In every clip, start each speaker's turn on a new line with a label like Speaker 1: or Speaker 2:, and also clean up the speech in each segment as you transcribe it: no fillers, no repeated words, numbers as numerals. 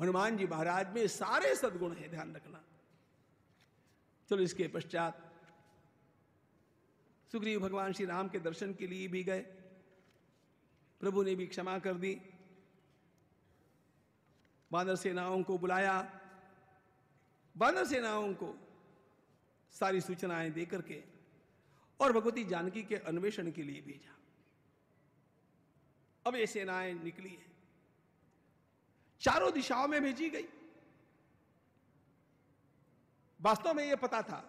Speaker 1: हनुमान जी महाराज में सारे सद्गुण हैं, ध्यान रखना। चलो इसके पश्चात सुग्रीव भगवान श्री राम के दर्शन के लिए भी गए, प्रभु ने भी क्षमा कर दी। वानर सेनाओं को बुलाया, वानर सेनाओं को सारी सूचनाएं देकर के और भगवती जानकी के अन्वेषण के लिए भेजा। अब ये सेनाएं निकली है, चारों दिशाओं में भेजी गई। वास्तव में यह पता था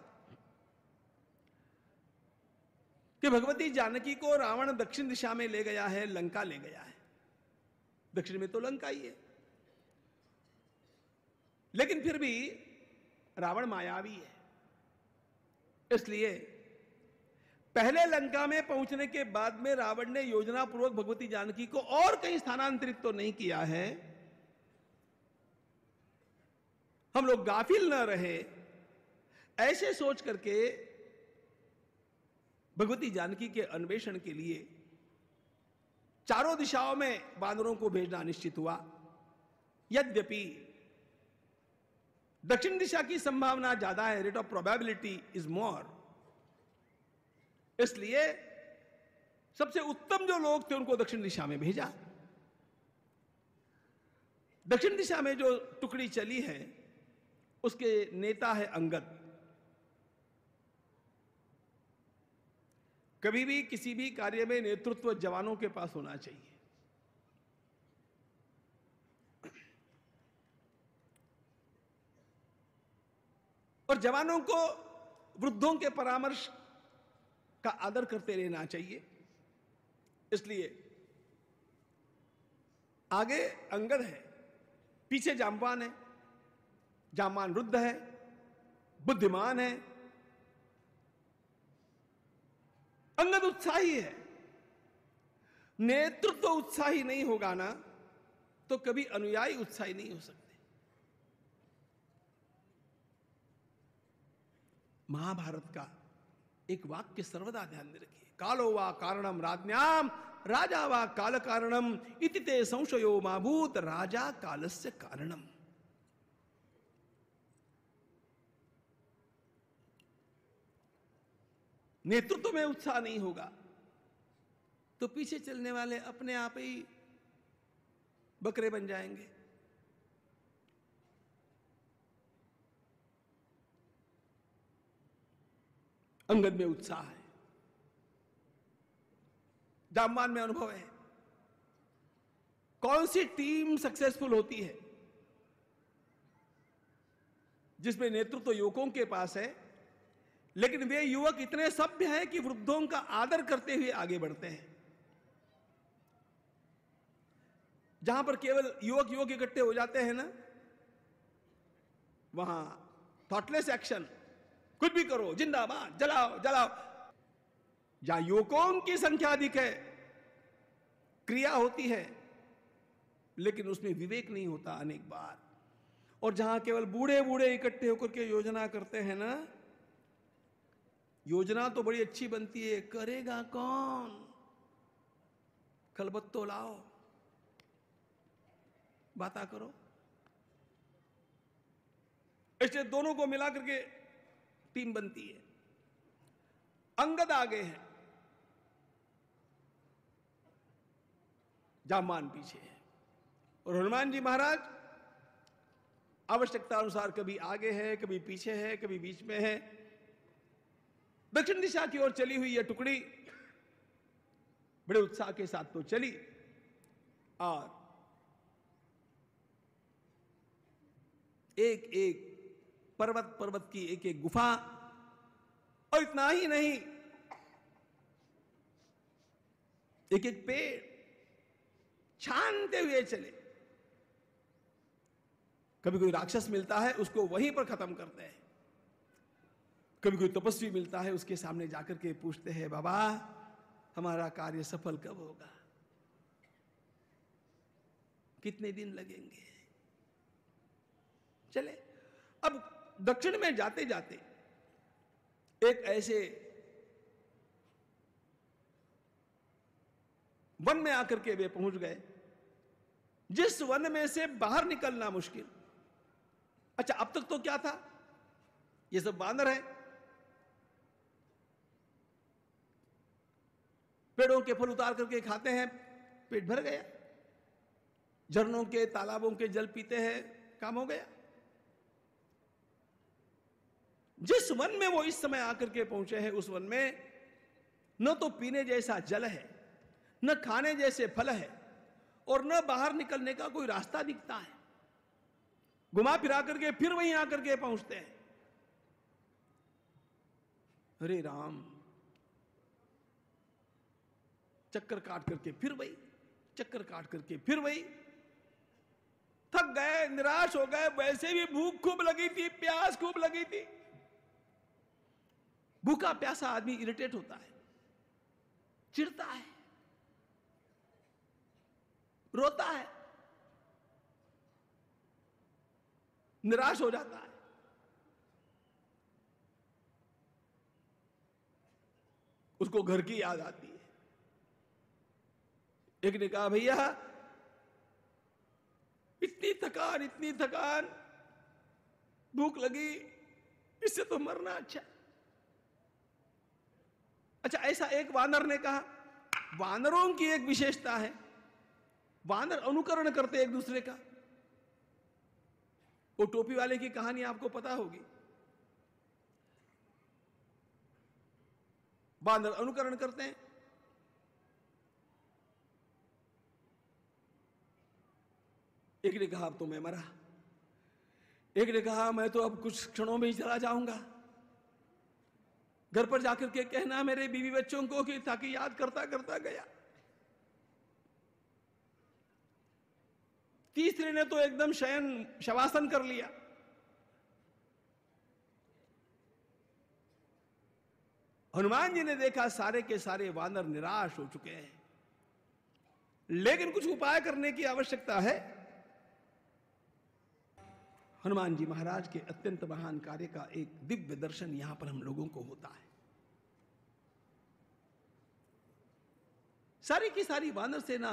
Speaker 1: कि भगवती जानकी को रावण दक्षिण दिशा में ले गया है, लंका ले गया है। दक्षिण में तो लंका ही है, लेकिन फिर भी रावण मायावी है, इसलिए पहले लंका में पहुंचने के बाद में रावण ने योजनापूर्वक भगवती जानकी को और कहीं स्थानांतरित तो नहीं किया है। हम लोग गाफिल न रहे, ऐसे सोच करके भगवती जानकी के अन्वेषण के लिए चारों दिशाओं में वानरों को भेजना निश्चित हुआ। यद्यपि दक्षिण दिशा की संभावना ज्यादा है, rate of probability is more, इसलिए सबसे उत्तम जो लोग थे उनको दक्षिण दिशा में भेजा। दक्षिण दिशा में जो टुकड़ी चली है उसके नेता है अंगद। कभी भी किसी भी कार्य में नेतृत्व जवानों के पास होना चाहिए। और जवानों को वृद्धों के परामर्श का आदर करते रहना चाहिए। इसलिए आगे अंगद है, पीछे जाम्बान है। जाम्बान वृद्ध है, बुद्धिमान है, अंगद उत्साही है। नेतृत्व उत्साही नहीं होगा ना तो कभी अनुयायी उत्साही नहीं हो सकते। महाभारत का एक वाक्य सर्वदा ध्यान में रखिए, कालो वा कारणम राज्ञाम राजा वा काल कारणम इति ते संशयो माभूत राजा कालस्य कारणम। नेतृत्व में उत्साह नहीं होगा तो पीछे चलने वाले अपने आप ही बकरे बन जाएंगे। अंगद में उत्साह है, जाम्बान में अनुभव है। कौन सी टीम सक्सेसफुल होती है? जिसमें नेतृत्व युवकों के पास है, लेकिन वे युवक इतने सभ्य हैं कि वृद्धों का आदर करते हुए आगे बढ़ते हैं। जहां पर केवल युवक युवक इकट्ठे हो जाते हैं ना, वहां थॉटलेस एक्शन, कुछ भी करो, जिंदाबाद, जलाओ जलाओ। जहां युवकों की संख्या अधिक है, क्रिया होती है लेकिन उसमें विवेक नहीं होता अनेक बार। और जहां केवल बूढ़े बूढ़े इकट्ठे होकर के योजना करते हैं ना, योजना तो बड़ी अच्छी बनती है, करेगा कौन? खलबत्तो लाओ, बाता करो। इसलिए दोनों को मिला करके टीम बनती है। अंगद आगे है, जाम्बान पीछे है, और हनुमान जी महाराज आवश्यकता अनुसार कभी आगे है, कभी पीछे है, कभी बीच में है। दक्षिण दिशा की ओर चली हुई यह टुकड़ी बड़े उत्साह के साथ तो चली, और एक एक पर्वत पर्वत की एक एक गुफा, और इतना ही नहीं, एक एक पेड़ छानते हुए चले। कभी कोई राक्षस मिलता है उसको वहीं पर खत्म करते हैं, कभी कोई तपस्वी मिलता है उसके सामने जाकर के पूछते हैं, बाबा हमारा कार्य सफल कब होगा, कितने दिन लगेंगे? चले। अब दक्षिण में जाते जाते एक ऐसे वन में आकर के वे पहुंच गए जिस वन में से बाहर निकलना मुश्किल। अच्छा, अब तक तो क्या था, ये सब बानर है, पेड़ों के फल उतार करके खाते हैं, पेट भर गया, झरनों के तालाबों के जल पीते हैं, काम हो गया। जिस वन में वो इस समय आकर के पहुंचे हैं, उस वन में न तो पीने जैसा जल है, न खाने जैसे फल है, और न बाहर निकलने का कोई रास्ता दिखता है। घुमा फिरा करके फिर वहीं आकर के पहुंचते हैं। अरे राम, चक्कर काट करके फिर वही, चक्कर काट करके फिर वही, थक गए, निराश हो गए। वैसे भी भूख खूब लगी थी, प्यास खूब लगी थी। भूखा प्यासा आदमी इरिटेट होता है, चिढ़ता है, रोता है, निराश हो जाता है। उसको घर की याद आती है। एक ने कहा, भैया इतनी थकान, भूख लगी, इससे तो मरना अच्छा। अच्छा, ऐसा एक वानर ने कहा। वानरों की एक विशेषता है, वानर अनुकरण करते एक दूसरे का। वो टोपी वाले की कहानी आपको पता होगी। वानर अनुकरण करते हैं। एक ने कहा, अब तो मैं मरा। एक ने कहा, मैं तो अब कुछ क्षणों में ही चला जाऊंगा। घर पर जाकर के कहना मेरे बीवी बच्चों को कि ताकि याद करता करता गया। तीसरे ने तो एकदम शवासन कर लिया। हनुमान जी ने देखा सारे के सारे वानर निराश हो चुके हैं, लेकिन कुछ उपाय करने की आवश्यकता है। हनुमान जी महाराज के अत्यंत महान कार्य का एक दिव्य दर्शन यहां पर हम लोगों को होता है। सारी की सारी वानर सेना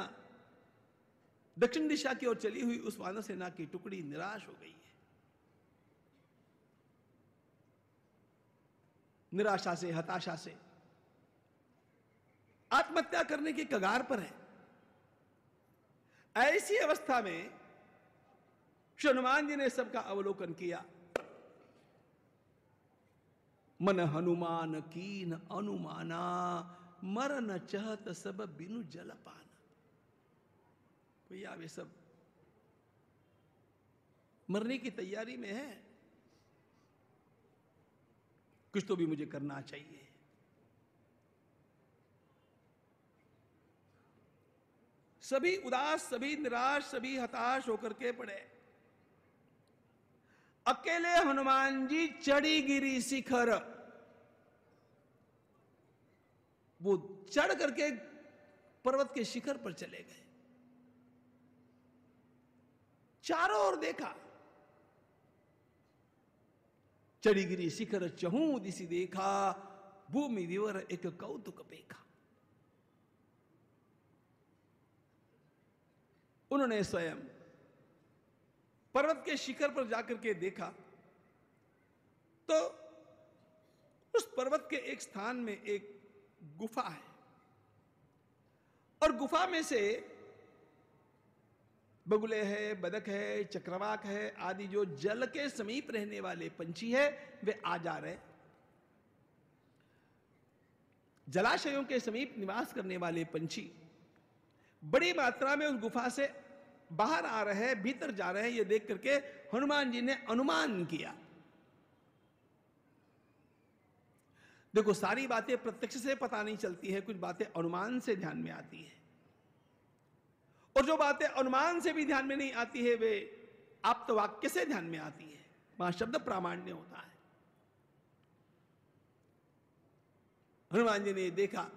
Speaker 1: दक्षिण दिशा की ओर चली हुई उस वानर सेना की टुकड़ी निराश हो गई है, निराशा से, हताशा से आत्महत्या करने की कगार पर है। ऐसी अवस्था में श्री हनुमान जी ने सबका अवलोकन किया। मन हनुमान कीन अनुमाना, मरन चहत सब बिनु जल पाना। भैया वे सब मरने की तैयारी में है, कुछ तो भी मुझे करना चाहिए। सभी उदास, सभी निराश, सभी हताश होकर के पड़े। अकेले हनुमान जी चढ़ी गिरी शिखर, वो चढ़ करके पर्वत के शिखर पर चले गए। चारों ओर देखा, चढ़ी गिरी शिखर चहू दिशि देखा, भूमि विवर एक कौतुक पेखा। उन्होंने स्वयं पर्वत के शिखर पर जाकर के देखा तो उस पर्वत के एक स्थान में एक गुफा है, और गुफा में से बगुले है, बदक है, चक्रवाक है आदि जो जल के समीप रहने वाले पंछी है, वे आ जा रहे। जलाशयों के समीप निवास करने वाले पंछी बड़ी मात्रा में उस गुफा से बाहर आ रहे हैं, भीतर जा रहे हैं। यह देख करके हनुमान जी ने अनुमान किया। देखो, सारी बातें प्रत्यक्ष से पता नहीं चलती है, कुछ बातें अनुमान से ध्यान में आती है, और जो बातें अनुमान से भी ध्यान में नहीं आती है वे आप्त वाक्य से ध्यान में आती है। वहां शब्द प्रामाण्य होता है। हनुमान जी ने देखा,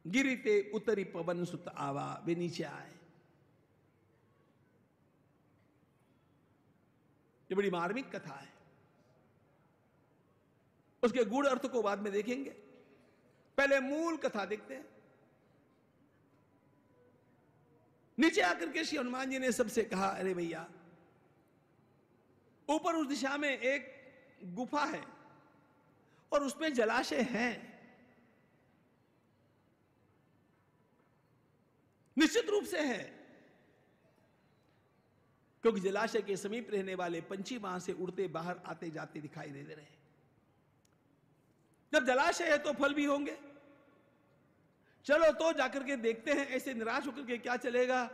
Speaker 1: गिरिते उतरी पवन सुत आवा, वे नीचे आए। ये बड़ी मार्मिक कथा है, उसके गूढ़ अर्थ को बाद में देखेंगे। पहले मूल कथा देखते हैं। नीचे आकर के श्री हनुमान जी ने सबसे कहा, अरे भैया, ऊपर उस दिशा में एक गुफा है और उसमें जलाशय है, निश्चित रूप से है, क्योंकि जलाशय के समीप रहने वाले पंछी वहां से उड़ते बाहर आते जाते दिखाई दे रहे हैं। जब जलाशय है तो फल भी होंगे, चलो तो जाकर के देखते हैं। ऐसे निराश होकर के क्या चलेगा?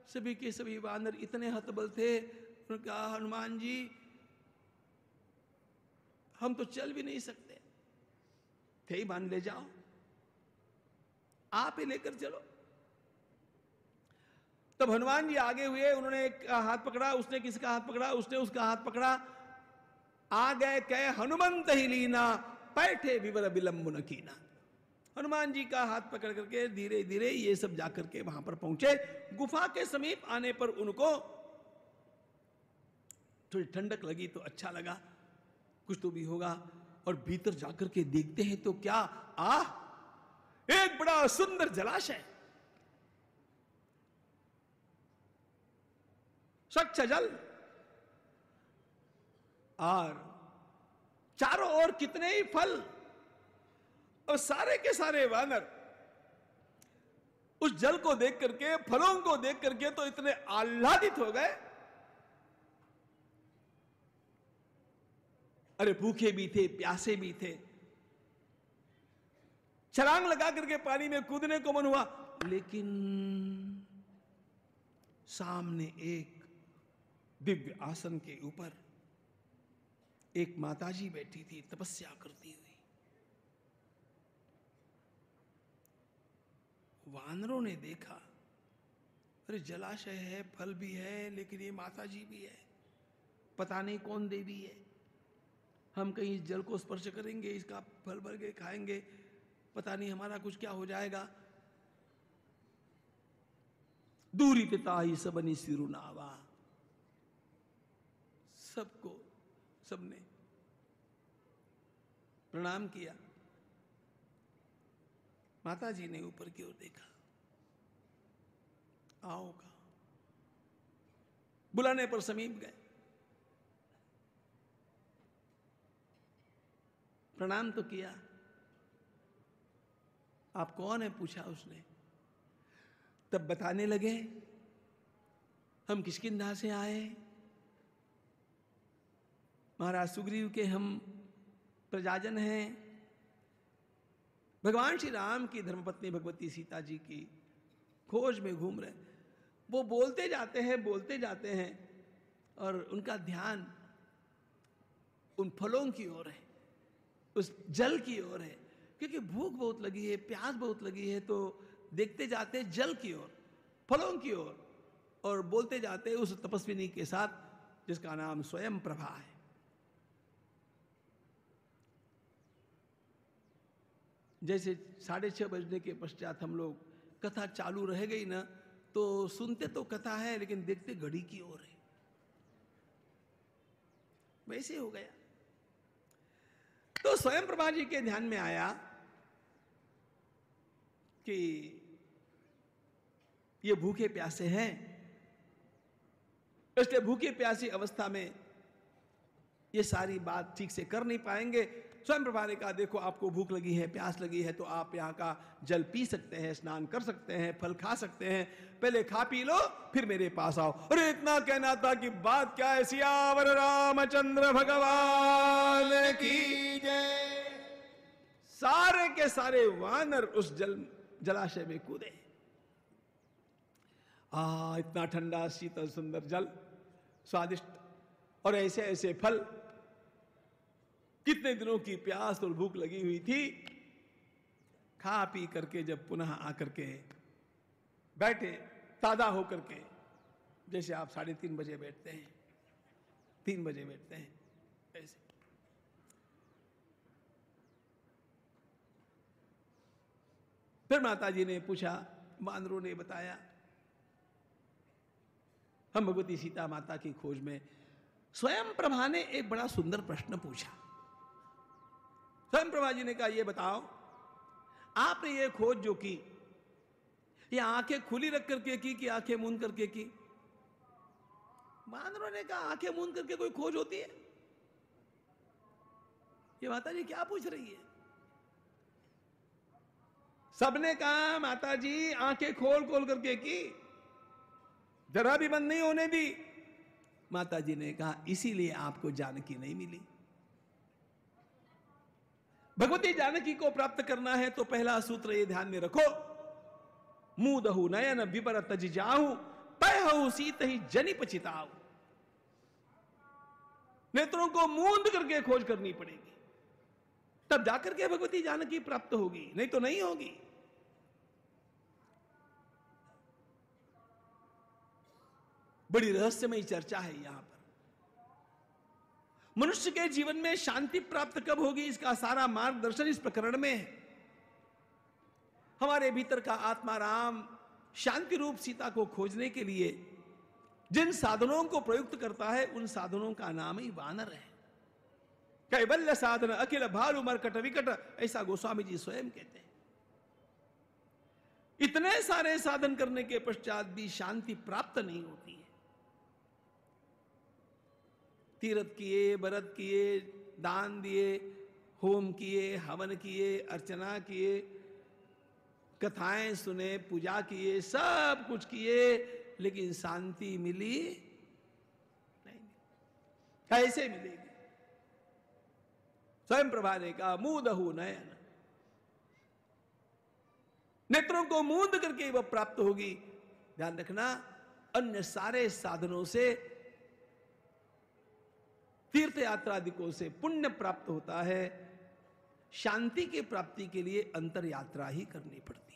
Speaker 1: सभी के सभी वानर इतने हतबल थे, उन्होंने कहा, हनुमान जी हम तो चल भी नहीं सकते, थे ही मान ले जाओ, आप ही लेकर चलो। तब हनुमान जी आगे हुए, उन्होंने एक हाथ पकड़ा, उसने किसका हाथ पकड़ा, उसने उसका हाथ पकड़ा, आ गए कह हनुमंत ही लीना, बैठे विवर विलंब न कीना। हनुमान जी का हाथ पकड़ करके धीरे धीरे ये सब जाकर के वहां पर पहुंचे। गुफा के समीप आने पर उनको थोड़ी ठंडक लगी तो अच्छा लगा, कुछ तो भी होगा। और भीतर जाकर के देखते हैं तो क्या, एक बड़ा सुंदर जलाशय, स्वच्छ जल, और चारों ओर कितने ही फल, और सारे के सारे वानर उस जल को देख करके, फलों को देख करके तो इतने आह्लादित हो गए। अरे भूखे भी थे, प्यासे भी थे, छलांग लगा करके पानी में कूदने को मन हुआ, लेकिन सामने एक दिव्य आसन के ऊपर एक माताजी बैठी थी, तपस्या करती हुई। वानरों ने देखा, अरे जलाशय है, फल भी है, लेकिन ये माताजी भी है, पता नहीं कौन देवी है, हम कहीं इस जल को स्पर्श करेंगे, इसका फल भर के खाएंगे, पता नहीं हमारा कुछ क्या हो जाएगा। दूरी पिता ही सबनी सिरुनावा, सबको, सबने प्रणाम किया। माता जी ने ऊपर की ओर देखा, आओ कहा, बुलाने पर समीप गए, प्रणाम तो किया। आप कौन है पूछा उसने। तब बताने लगे, हम किष्किंधा से आए, महाराज सुग्रीव के हम प्रजाजन हैं, भगवान श्री राम की धर्मपत्नी भगवती सीता जी की खोज में घूम रहे। वो बोलते जाते हैं और उनका ध्यान उन फलों की ओर है, उस जल की ओर है, क्योंकि भूख बहुत लगी है, प्यास बहुत लगी है, तो देखते जाते जल की ओर, फलों की ओर, और बोलते जाते उस तपस्विनी के साथ जिसका नाम स्वयं प्रभा है। जैसे 6:30 बजने के पश्चात हम लोग, कथा चालू रह गई ना, तो सुनते तो कथा है लेकिन देखते घड़ी की ओर है, वैसे हो गया। तो स्वयं प्रभा जी के ध्यान में आया कि ये भूखे प्यासे हैं, इसलिए भूखे प्यासी अवस्था में ये सारी बात ठीक से कर नहीं पाएंगे। स्वयं प्रभा ने कहा, देखो आपको भूख लगी है, प्यास लगी है, तो आप यहाँ का जल पी सकते हैं, स्नान कर सकते हैं, फल खा सकते हैं, पहले खा पी लो फिर मेरे पास आओ। अरे इतना कहना था कि बात क्या है, सियावर रामचंद्र भगवान की जय। सारे के सारे वानर उस जलाशय में कूदे। इतना ठंडा शीतल सुंदर जल, स्वादिष्ट, और ऐसे ऐसे फल, कितने दिनों की प्यास और भूख लगी हुई थी। खा पी करके जब पुनः आकर के बैठे, ताजा होकर के, जैसे आप 3:30 बजे बैठते हैं, 3 बजे बैठते हैं, ऐसे फिर माता जी ने पूछा, वानरों ने बताया, हम भगवती सीता माता की खोज में। स्वयं प्रभा ने एक बड़ा सुंदर प्रश्न पूछा। स्वयं प्रभा जी ने कहा, ये बताओ, आपने ये खोज जो की, या आंखें खुली रख करके की कि आंखें मूंद करके की? बानरों ने कहा आंखें मूंद करके कोई खोज होती है? ये माता जी क्या पूछ रही है? सबने कहा माता जी आंखें खोल खोल करके की, जरा भी बंद नहीं होने दी। माता जी ने कहा इसीलिए आपको जानकी नहीं मिली। भगवती जानकी को प्राप्त करना है तो पहला सूत्र ये ध्यान में रखो, मूदहु नयन विपर तज जाहु, पयहु सीत ही जनिप चिताऊ। नेत्रों को मूंद करके खोज करनी पड़ेगी, तब जाकर के भगवती जानकी प्राप्त होगी, नहीं तो नहीं होगी। बड़ी रहस्यमयी चर्चा है यहां पर। मनुष्य के जीवन में शांति प्राप्त कब होगी, इसका सारा मार्गदर्शन इस प्रकरण में है। हमारे भीतर का आत्मा राम शांति रूप सीता को खोजने के लिए जिन साधनों को प्रयुक्त करता है, उन साधनों का नाम ही वानर है। कैवल्य साधन अखिल भालु मरकट विकट, ऐसा गोस्वामी जी स्वयं कहते हैं। इतने सारे साधन करने के पश्चात भी शांति प्राप्त नहीं होती है। तीर्थ किए, व्रत किए, दान दिए, होम किए, हवन किए, अर्चना किए, कथाएं सुने, पूजा किए, सब कुछ किए, लेकिन शांति मिली नहीं। कैसे मिलेगी? स्वयं प्रभा ने कहा मूदहु नयन, नेत्रों को मूंद करके वह प्राप्त होगी। ध्यान रखना, अन्य सारे साधनों से, तीर्थ यात्रा आदिकों से पुण्य प्राप्त होता है, शांति की प्राप्ति के लिए अंतर यात्रा ही करनी पड़ती है।